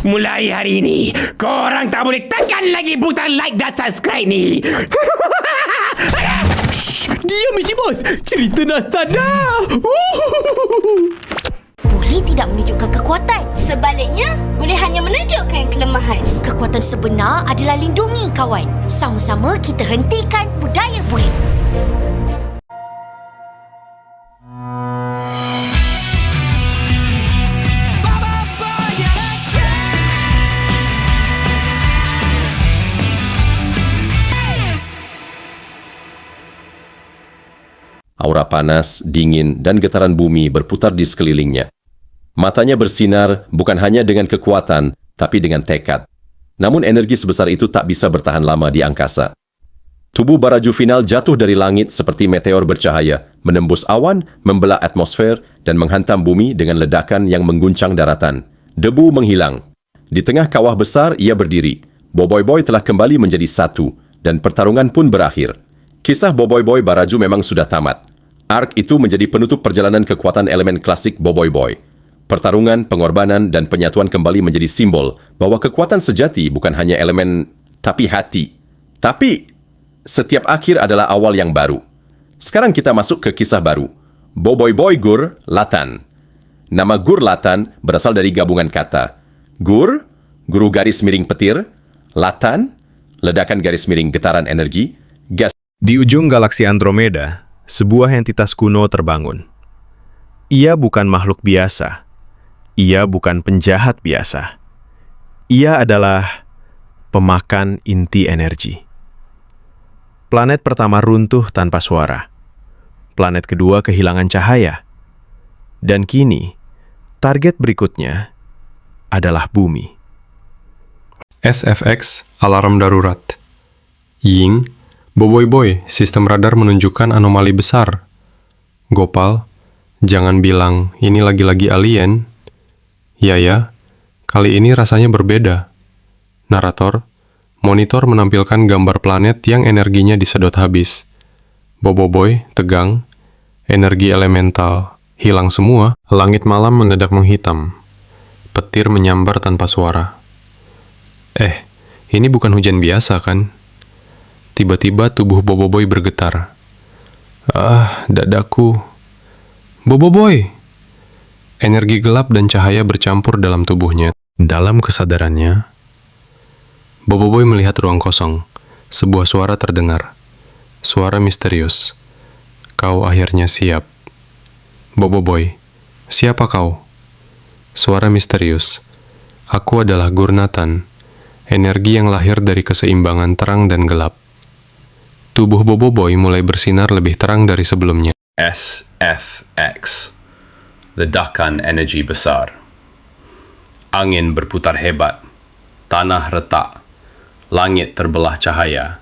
Mulai hari ini, korang tak boleh tekan lagi butang like dan subscribe ni. Shh, diam Encik Bos. Cerita Nastan dah. Boleh tidak menunjukkan kekuatan. Sebaliknya, boleh hanya menunjukkan kelemahan. Kekuatan sebenar adalah lindungi kawan. Sama-sama kita hentikan budaya buli. Aura panas, dingin, dan getaran bumi berputar di sekelilingnya. Matanya bersinar bukan hanya dengan kekuatan, tapi dengan tekad. Namun energi sebesar itu tak bisa bertahan lama di angkasa. Tubuh Baraju Final jatuh dari langit seperti meteor bercahaya, menembus awan, membelah atmosfer, dan menghantam bumi dengan ledakan yang mengguncang daratan. Debu menghilang. Di tengah kawah besar, ia berdiri. Boboiboy telah kembali menjadi satu, dan pertarungan pun berakhir. Kisah Boboiboy Baraju memang sudah tamat. Arc itu menjadi penutup perjalanan kekuatan elemen klasik Boboiboy. Pertarungan, pengorbanan, dan penyatuan kembali menjadi simbol bahwa kekuatan sejati bukan hanya elemen, tapi hati. Tapi, setiap akhir adalah awal yang baru. Sekarang kita masuk ke kisah baru. Boboiboy Gur Latan. Nama Gur Latan berasal dari gabungan kata. Gur, guru garis miring petir. Latan, ledakan garis miring getaran energi. Gas. Di ujung galaksi Andromeda, sebuah entitas kuno terbangun. Ia bukan makhluk biasa. Ia bukan penjahat biasa. Ia adalah pemakan inti energi. Planet pertama runtuh tanpa suara. Planet kedua kehilangan cahaya. Dan kini, target berikutnya adalah bumi. SFX, alarm darurat. Ying, Boboiboy, sistem radar menunjukkan anomali besar. Gopal, jangan bilang ini lagi-lagi alien. Ya, kali ini rasanya berbeda. Narator, monitor menampilkan gambar planet yang energinya disedot habis. Boboiboy, tegang. Energi elemental hilang semua. Langit malam mendadak menghitam. Petir menyambar tanpa suara. Ini bukan hujan biasa, kan? Tiba-tiba tubuh Boboiboy bergetar. Dadaku. Boboiboy! Energi gelap dan cahaya bercampur dalam tubuhnya. Dalam kesadarannya, Boboiboy melihat ruang kosong. Sebuah suara terdengar. Suara misterius. Kau akhirnya siap. Boboiboy, siapa kau? Suara misterius. Aku adalah Gurnatan. Energi yang lahir dari keseimbangan terang dan gelap. Tubuh Boboiboy mulai bersinar lebih terang dari sebelumnya. SFX, ledakan energi besar. Angin berputar hebat, tanah retak, langit terbelah cahaya.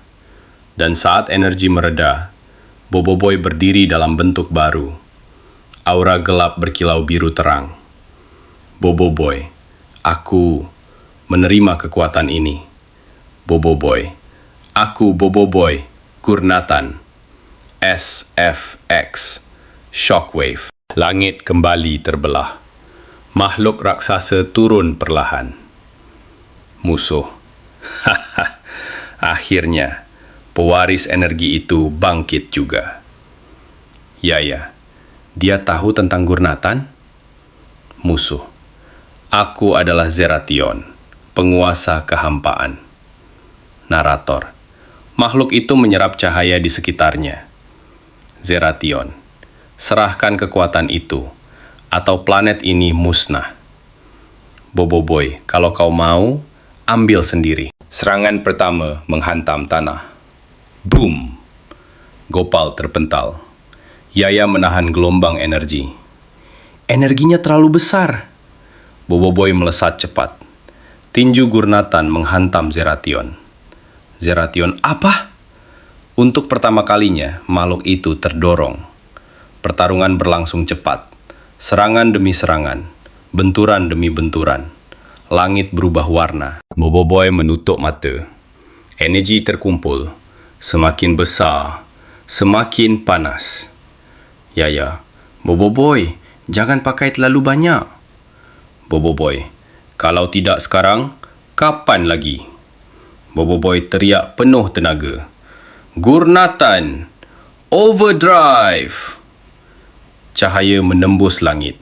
Dan saat energi mereda, Boboiboy berdiri dalam bentuk baru. Aura gelap berkilau biru terang. Boboiboy, aku menerima kekuatan ini. Boboiboy, aku Boboiboy. Gurnatan, SFX, Shockwave. Langit kembali terbelah. Makhluk raksasa turun perlahan. Musuh. Akhirnya, pewaris energi itu bangkit juga. Ya, dia tahu tentang Gurnatan? Musuh. Aku adalah Zeration, penguasa kehampaan. Narator. Makhluk itu menyerap cahaya di sekitarnya. Zeration, serahkan kekuatan itu, atau planet ini musnah. Boboiboy, kalau kau mau, ambil sendiri. Serangan pertama menghantam tanah. Boom! Gopal terpental. Yaya menahan gelombang energi. Energinya terlalu besar. Boboiboy melesat cepat. Tinju Gurnatan menghantam Zeration. Zeration apa? Untuk pertama kalinya, makhluk itu terdorong. Pertarungan berlangsung cepat. Serangan demi serangan. Benturan demi benturan. Langit berubah warna. Boboiboy menutup mata. Energi terkumpul. Semakin besar. Semakin panas. Ya. Boboiboy, jangan pakai terlalu banyak. Boboiboy, Kalau tidak sekarang, kapan lagi? Boboiboy teriak penuh tenaga. Gurnatan! Overdrive! Cahaya menembus langit.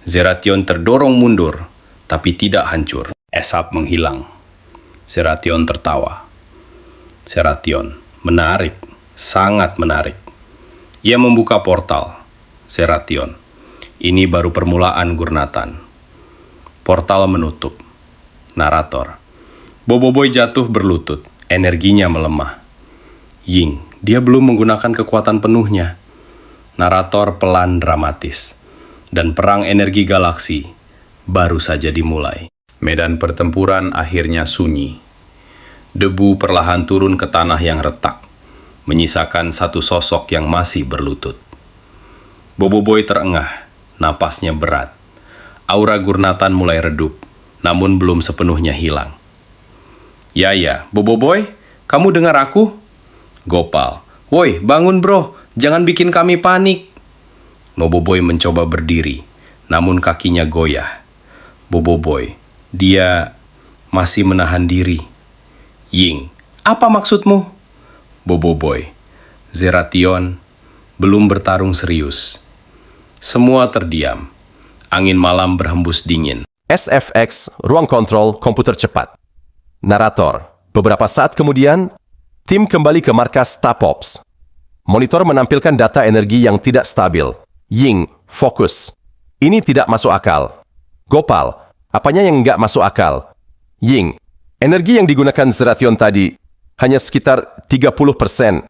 Zeration terdorong mundur, tapi tidak hancur. Asap menghilang. Zeration tertawa. Zeration, menarik, sangat menarik. Ia membuka portal. Zeration, ini baru permulaan Gurnatan. Portal menutup. Narator, Boboiboy jatuh berlutut, energinya melemah. Ying, dia belum menggunakan kekuatan penuhnya. Narator pelan dramatis. Dan perang energi galaksi baru saja dimulai. Medan pertempuran akhirnya sunyi. Debu perlahan turun ke tanah yang retak, menyisakan satu sosok yang masih berlutut. Boboiboy terengah, napasnya berat. Aura Gurnatan mulai redup, namun belum sepenuhnya hilang. Ya, Boboiboy, kamu dengar aku? Gopal, woi, bangun bro, jangan bikin kami panik. Boboiboy mencoba berdiri, namun kakinya goyah. Boboiboy, dia masih menahan diri. Ying, apa maksudmu? Boboiboy, Zeration belum bertarung serius. Semua terdiam. Angin malam berhembus dingin. SFX, ruang kontrol komputer cepat. Narator, beberapa saat kemudian, tim kembali ke markas Tapops. Monitor menampilkan data energi yang tidak stabil. Ying, fokus. Ini tidak masuk akal. Gopal, apanya yang nggak masuk akal? Ying, energi yang digunakan Zeration tadi hanya sekitar 30%.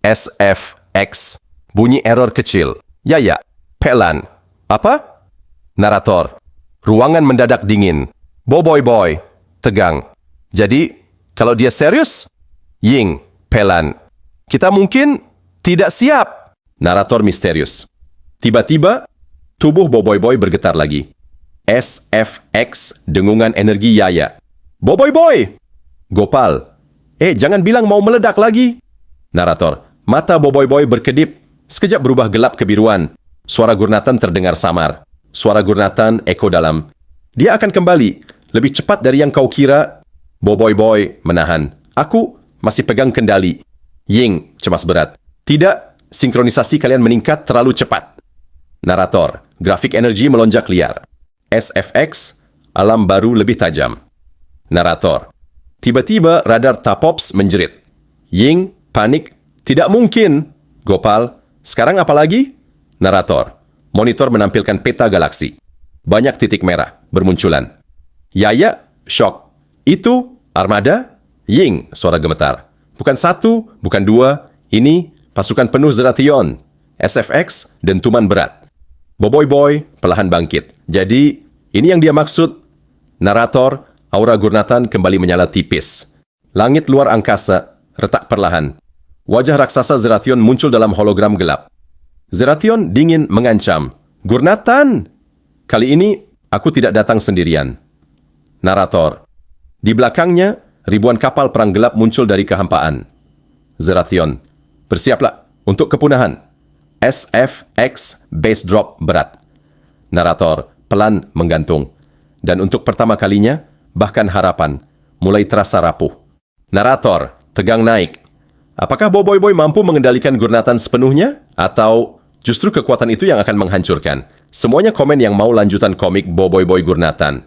SFX, bunyi error kecil. Ya, pelan. Apa? Narator, ruangan mendadak dingin. Boboiboy, tegang. Jadi, kalau dia serius? Ying, pelan. Kita mungkin tidak siap. Narator misterius. Tiba-tiba, tubuh Boboiboy bergetar lagi. SFX, dengungan energi Yaya. Boboiboy! Gopal, jangan bilang mau meledak lagi. Narator, mata Boboiboy berkedip. Sekejap berubah gelap kebiruan. Suara Gurnatan terdengar samar. Suara Gurnatan eko dalam. Dia akan kembali. Lebih cepat dari yang kau kira. Boboiboy menahan. Aku masih pegang kendali. Ying, cemas berat. Tidak, sinkronisasi kalian meningkat terlalu cepat. Narator, grafik energi melonjak liar. SFX, alam baru lebih tajam. Narator, tiba-tiba radar Tapops menjerit. Ying, panik, tidak mungkin. Gopal, sekarang apa lagi? Narator, monitor menampilkan peta galaksi. Banyak titik merah bermunculan. Yaya, shock. Itu armada? Ying, suara gemetar. Bukan satu, bukan dua. Ini pasukan penuh Zeration. SFX, dentuman berat. Boboiboy perlahan bangkit. Jadi, ini yang dia maksud. Narator, aura Gurnatan kembali menyala tipis. Langit luar angkasa retak perlahan. Wajah raksasa Zeration muncul dalam hologram gelap. Zeration dingin mengancam. Gurnatan! Kali ini, aku tidak datang sendirian. Narator, di belakangnya, ribuan kapal perang gelap muncul dari kehampaan. Zeration, bersiaplah untuk kepunahan. SFX base drop berat. Narator pelan menggantung. Dan untuk pertama kalinya, bahkan harapan mulai terasa rapuh. Narator tegang naik. Apakah Boboiboy mampu mengendalikan Gurnatan sepenuhnya? Atau justru kekuatan itu yang akan menghancurkan? Semuanya komen yang mau lanjutan komik Boboiboy Gurnatan.